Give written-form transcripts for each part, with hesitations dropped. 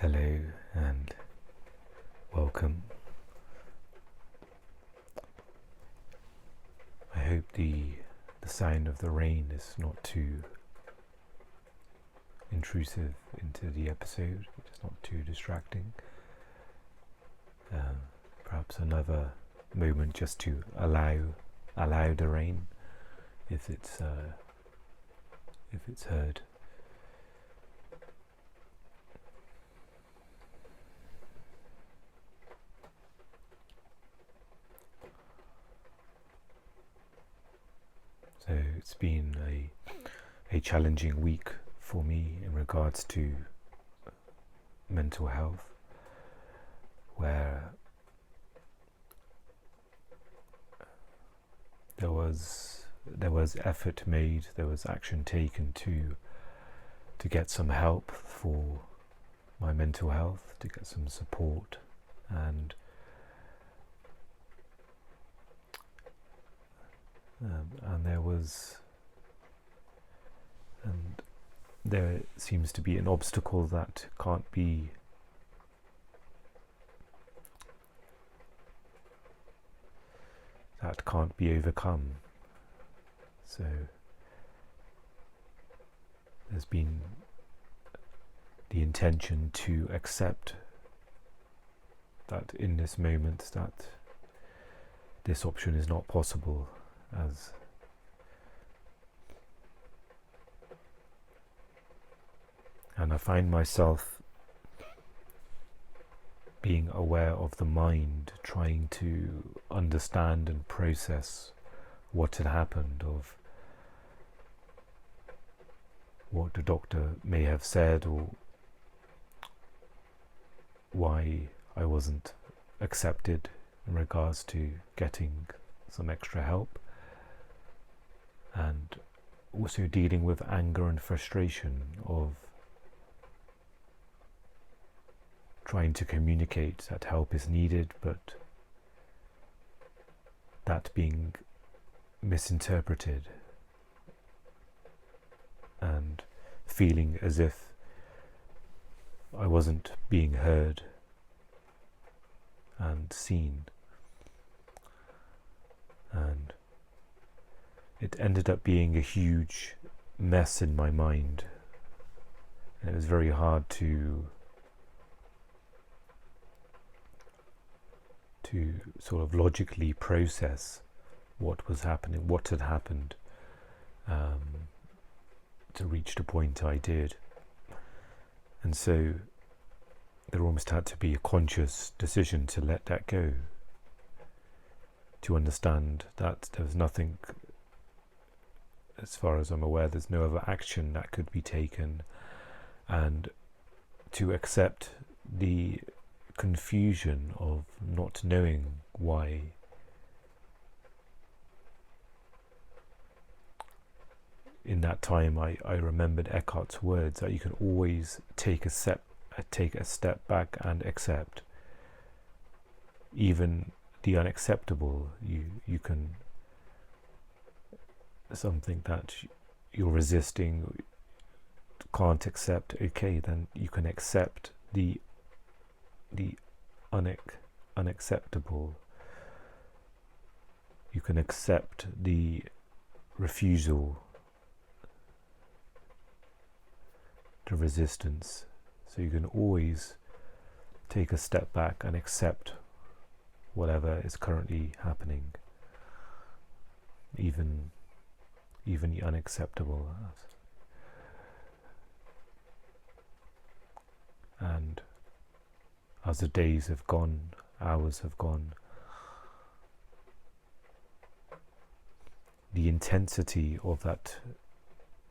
Hello and welcome. I hope the sound of the rain is not too intrusive into the episode. It's not too distracting. Perhaps another moment just to allow the rain if it's heard. So it's been a challenging week for me in regards to mental health, where there was effort made, there was action taken to get some help for my mental health, to get some support, and there seems to be an obstacle that can't be overcome. So there's been the intention to accept that in this moment that this option is not possible, and I find myself being aware of the mind, trying to understand and process what had happened, of what the doctor may have said, or why I wasn't accepted in regards to getting some extra help, and also dealing with anger and frustration of trying to communicate that help is needed, but that being misinterpreted, and feeling as if I wasn't being heard and seen. And it ended up being a huge mess in my mind, and it was very hard to sort of logically process what was happening, what had happened, to reach the point I did. And so there almost had to be a conscious decision to let that go, to understand that there was nothing, as far as I'm aware, there's no other action that could be taken, and to accept the confusion of not knowing why. In that time I remembered Eckhart's words that you can always take a step back and accept even the unacceptable. You can, something that you're resisting, can't accept, okay, then you can accept the unacceptable. You can accept the refusal, the resistance. So you can always take a step back and accept whatever is currently happening, even the unacceptable. And as the days have gone, hours have gone, the intensity of that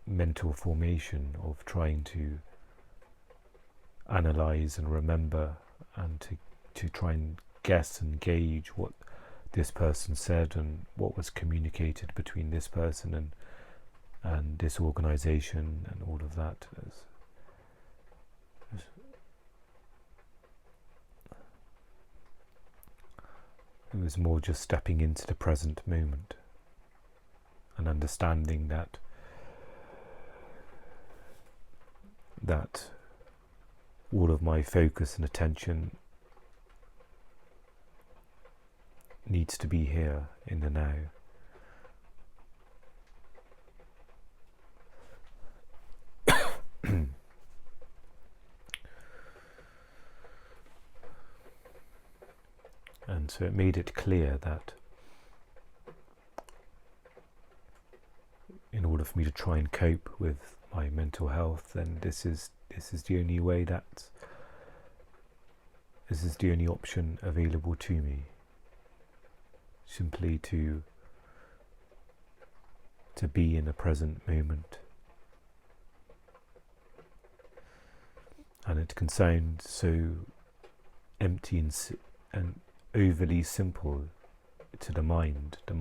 mental formation of trying to analyze and remember, and to try and guess and gauge what this person said and what was communicated between this person and this organization, and all of that. It was more just stepping into the present moment and understanding that all of my focus and attention needs to be here in the now. And so it made it clear that in order for me to try and cope with my mental health, then this is the only way, this is the only option available to me. Simply to be in the present moment. And it can sound so empty and overly simple to the mind. To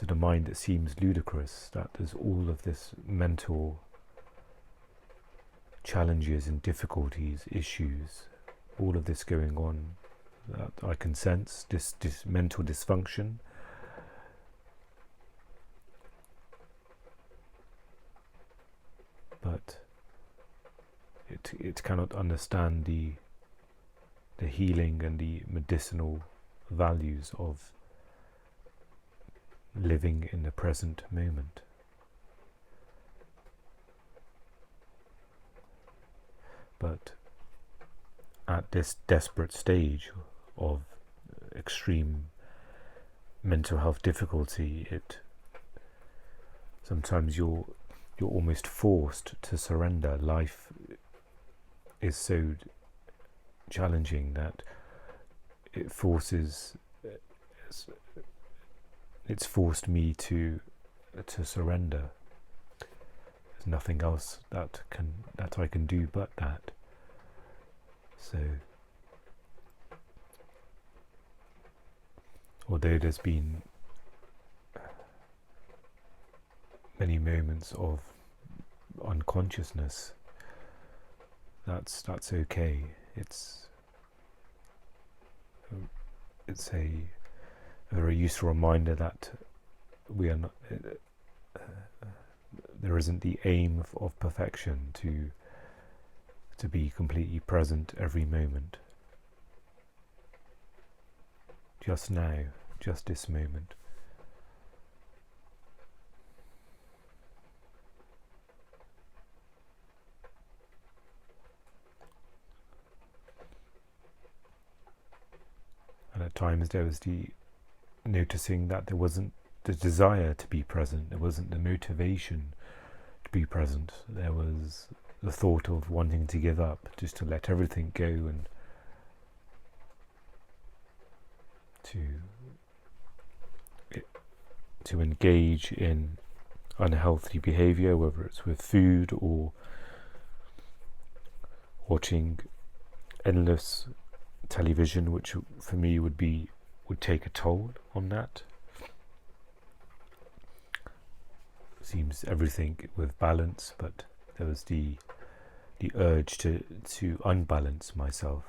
the mind it seems ludicrous that there's all of this mental challenges and difficulties, issues, all of this going on, that I can sense this mental dysfunction. But it cannot understand the healing and the medicinal values of living in the present moment. But at this desperate stage of extreme mental health difficulty, sometimes you're almost forced to surrender. Life is so challenging that it's forced me to surrender. There's nothing else that I can do but that. So although there's been many moments of unconsciousness, that's okay. It's a very useful reminder that we are not. There isn't the aim of perfection to be completely present every moment. Just now, just this moment. And at times there was noticing that there wasn't the desire to be present, there wasn't the motivation to be present, there was the thought of wanting to give up, just to let everything go and to engage in unhealthy behavior, whether it's with food or watching endless television, which for me would take a toll on that. Seems everything with balance, but there was the urge to unbalance myself.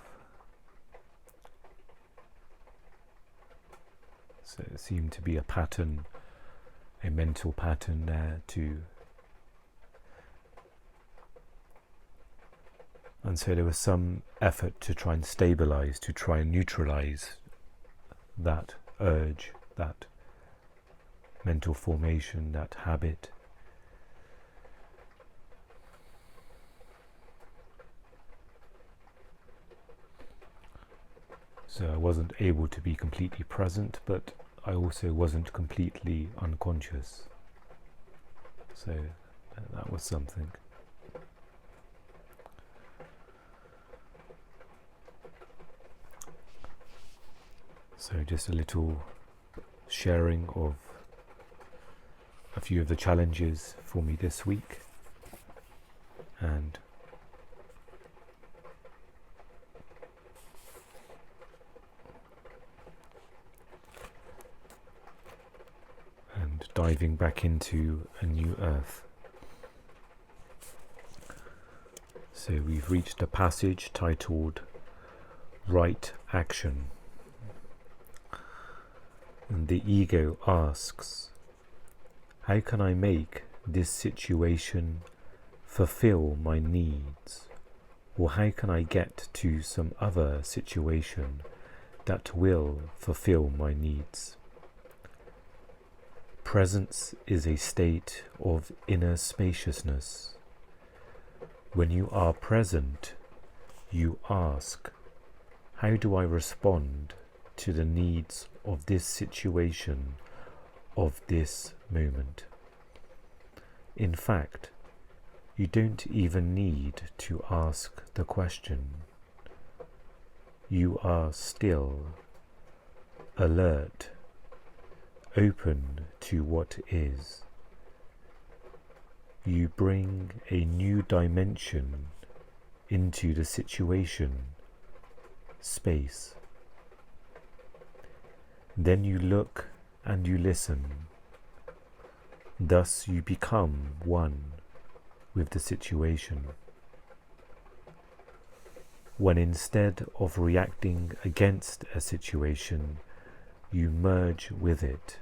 So it seemed to be a pattern, a mental pattern there and so there was some effort to try and stabilize, to try and neutralize that urge, that mental formation, that habit. So I wasn't able to be completely present, but I also wasn't completely unconscious. So that was something. So just a little sharing of a few of the challenges for me this week, and diving back into a new earth. So we've reached a passage titled Right Action. And the ego asks, how can I make this situation fulfill my needs Or how can I get to some other situation that will fulfill my needs? Presence is a state of inner spaciousness. When you are present, you ask, how do I respond to the needs of this situation, of this moment? In fact, you don't even need to ask the question. You are still, alert, open to what is. You bring a new dimension into the situation, space. Then you look and you listen. Thus you become one with the situation. When instead of reacting against a situation, you merge with it,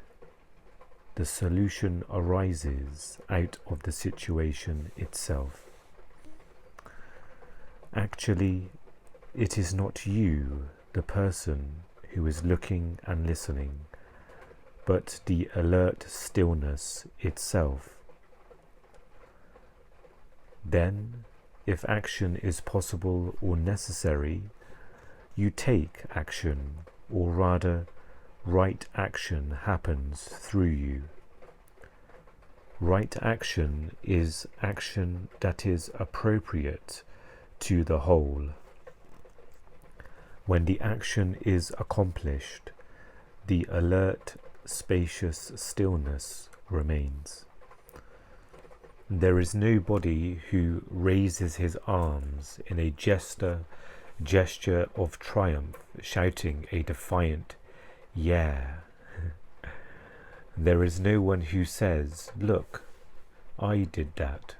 the solution arises out of the situation itself. Actually, it is not you, the person who is looking and listening, but the alert stillness itself. Then, if action is possible or necessary, you take action, or rather, right action happens through you. Right action is action that is appropriate to the whole. When the action is accomplished, the alert, spacious stillness remains. There is nobody who raises his arms in a gesture of triumph, shouting a defiant, "Yeah." There is no one who says, "Look, I did that."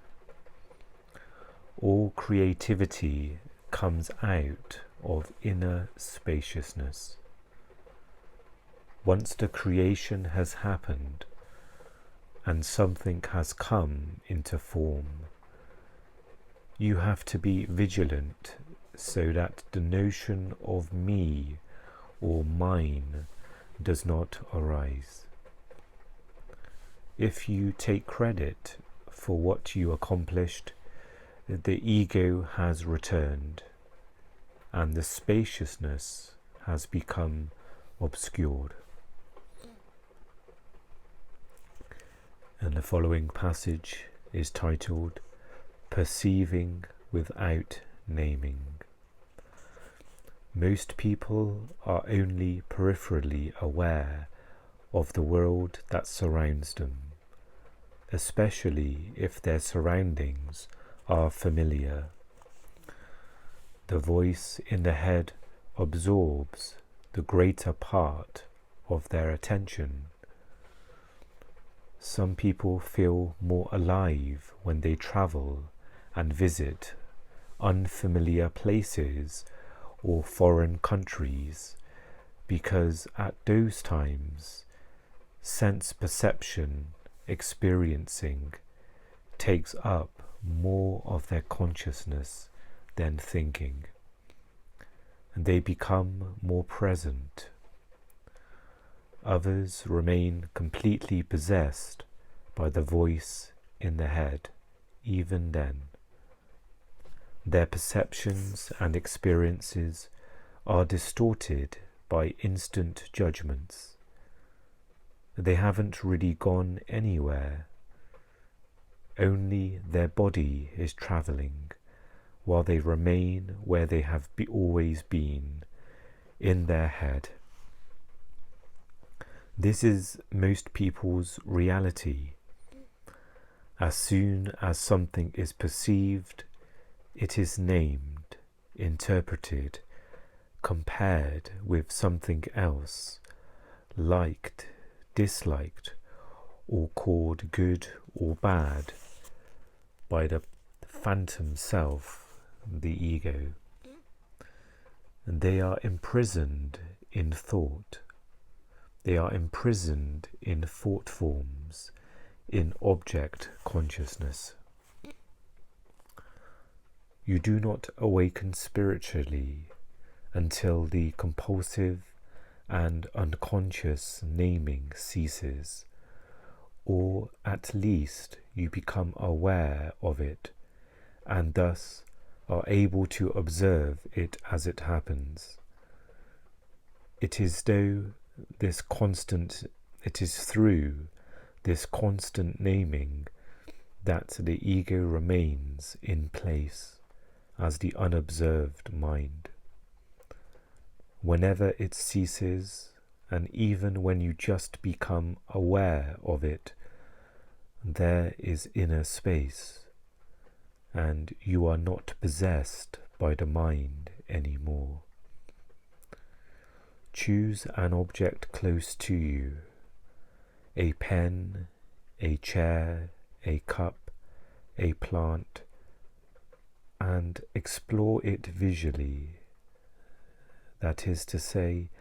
All creativity comes out of inner spaciousness. Once the creation has happened and something has come into form, you have to be vigilant so that the notion of me or mine does not arise. If you take credit for what you accomplished, the ego has returned and the spaciousness has become obscured. And the following passage is titled, Perceiving Without Naming. Most people are only peripherally aware of the world that surrounds them, especially if their surroundings are familiar. The voice in the head absorbs the greater part of their attention. Some people feel more alive when they travel and visit unfamiliar places or foreign countries, because at those times, sense perception, experiencing, takes up more of their consciousness than thinking, and they become more present. Others remain completely possessed by the voice in the head, even then. Their perceptions and experiences are distorted by instant judgments. They haven't really gone anywhere. Only their body is travelling, while they remain where they have always been, in their head. This is most people's reality. As soon as something is perceived, it is named, interpreted, compared with something else, liked, disliked, or called good or bad by the phantom self, the ego. And they are imprisoned in thought. They are imprisoned in thought forms, in object consciousness. You do not awaken spiritually until the compulsive and unconscious naming ceases, or at least you become aware of it and thus are able to observe it as it happens. It is through this constant naming that the ego remains in place as the unobserved mind. Whenever it ceases, and even when you just become aware of it, there is inner space, and you are not possessed by the mind anymore. Choose an object close to you, a pen, a chair, a cup, a plant, and explore it visually. That is to say,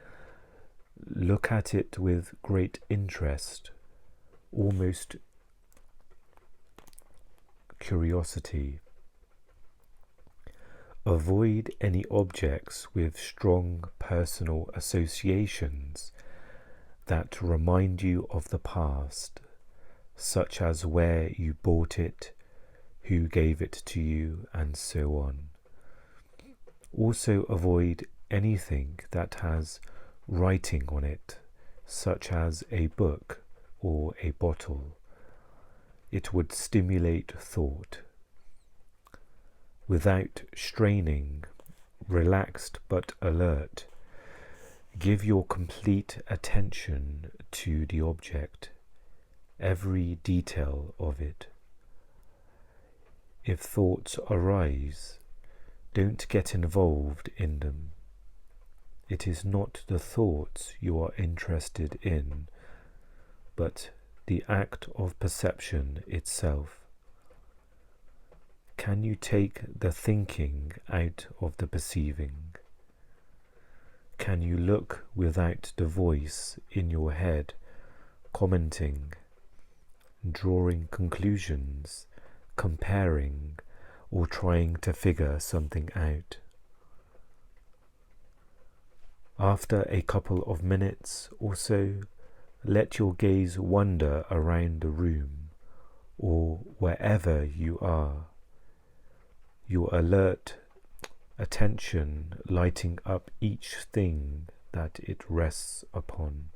look at it with great interest, almost curiosity. Avoid any objects with strong personal associations that remind you of the past, such as where you bought it, who gave it to you, and so on. Also avoid anything that has writing on it, such as a book or a bottle. It would stimulate thought. Without straining, relaxed but alert, give your complete attention to the object, every detail of it. If thoughts arise, don't get involved in them. It is not the thoughts you are interested in, but the act of perception itself. Can you take the thinking out of the perceiving? Can you look without the voice in your head, commenting, drawing conclusions, comparing, or trying to figure something out? After a couple of minutes or so, let your gaze wander around the room or wherever you are, your alert attention lighting up each thing that it rests upon.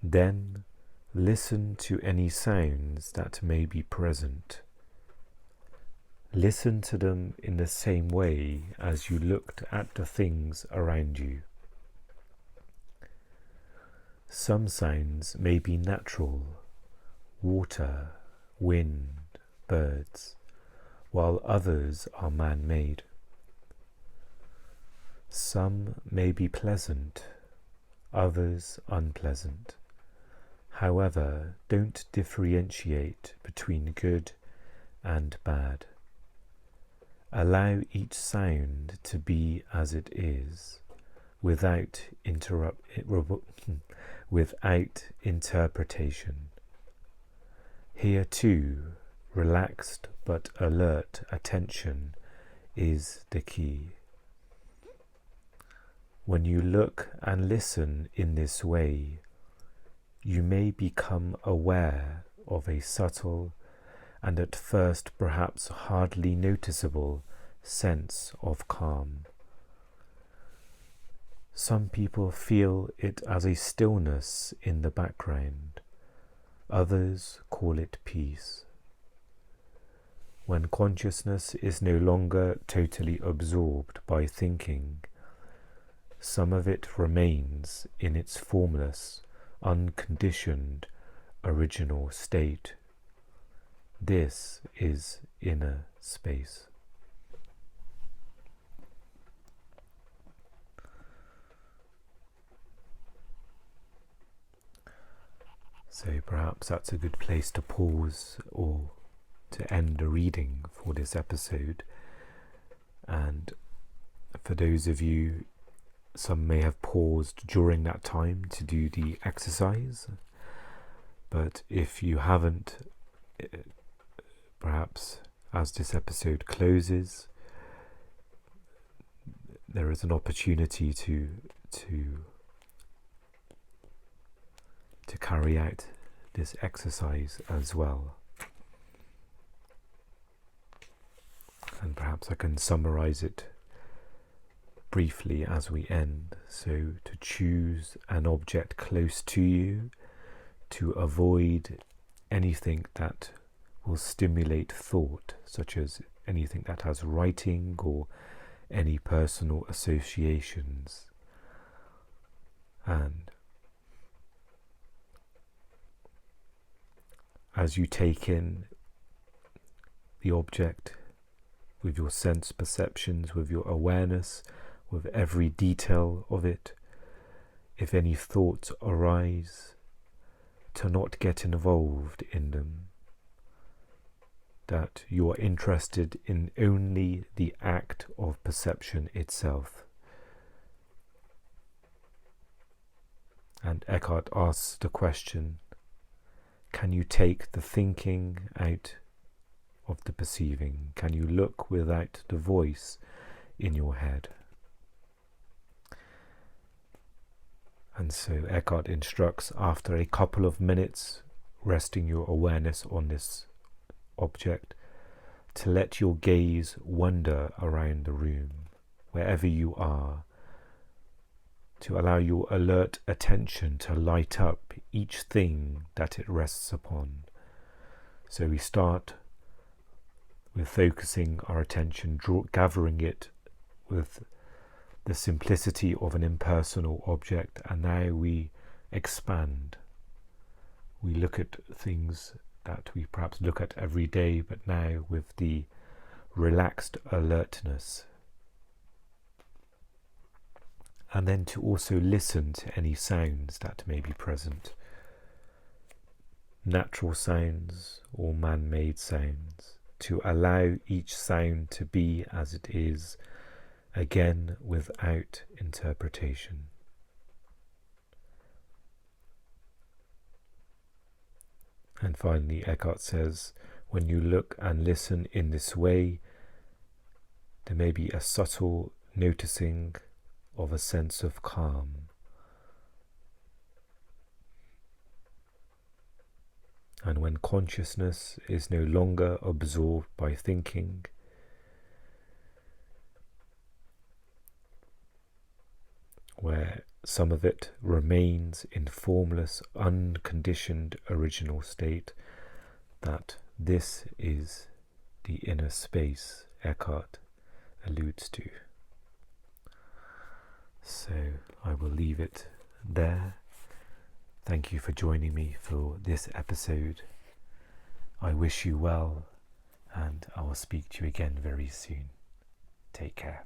Then listen to any sounds that may be present. Listen to them in the same way as you looked at the things around you. Some sounds may be natural, water, wind, birds, while others are man-made. Some may be pleasant, others unpleasant. However, don't differentiate between good and bad. Allow each sound to be as it is, without interpretation. Here too, relaxed but alert attention is the key. When you look and listen in this way, you may become aware of a subtle and at first perhaps hardly noticeable sense of calm. Some people feel it as a stillness in the background. Others call it peace. When consciousness is no longer totally absorbed by thinking, some of it remains in its formless, unconditioned, original state. This is inner space. So perhaps that's a good place to pause or to end the reading for this episode. And for those of you, some may have paused during that time to do the exercise, but if you haven't, perhaps as this episode closes, there is an opportunity to carry out this exercise as well. And perhaps I can summarize it briefly as we end. So to choose an object close to you, to avoid anything that will stimulate thought, such as anything that has writing or any personal associations. And as you take in the object with your sense perceptions, with your awareness, with every detail of it, if any thoughts arise, to not get involved in them, that you are interested in only the act of perception itself. And Eckhart asks the question, can you take the thinking out of the perceiving? Can you look without the voice in your head? And so Eckhart instructs, after a couple of minutes resting your awareness on this object, to let your gaze wander around the room, wherever you are, to allow your alert attention to light up each thing that it rests upon. So we start with focusing our attention, gathering it with the simplicity of an impersonal object, and now we expand. We look at things that we perhaps look at every day, but now with the relaxed alertness. And then to also listen to any sounds that may be present, natural sounds or man-made sounds, to allow each sound to be as it is, again without interpretation. And finally, Eckhart says, when you look and listen in this way, there may be a subtle noticing of a sense of calm. And when consciousness is no longer absorbed by thinking, where some of it remains in formless, unconditioned original state, that this is the inner space Eckhart alludes to. So I will leave it there. Thank you for joining me for this episode. I wish you well, and I will speak to you again very soon. Take care.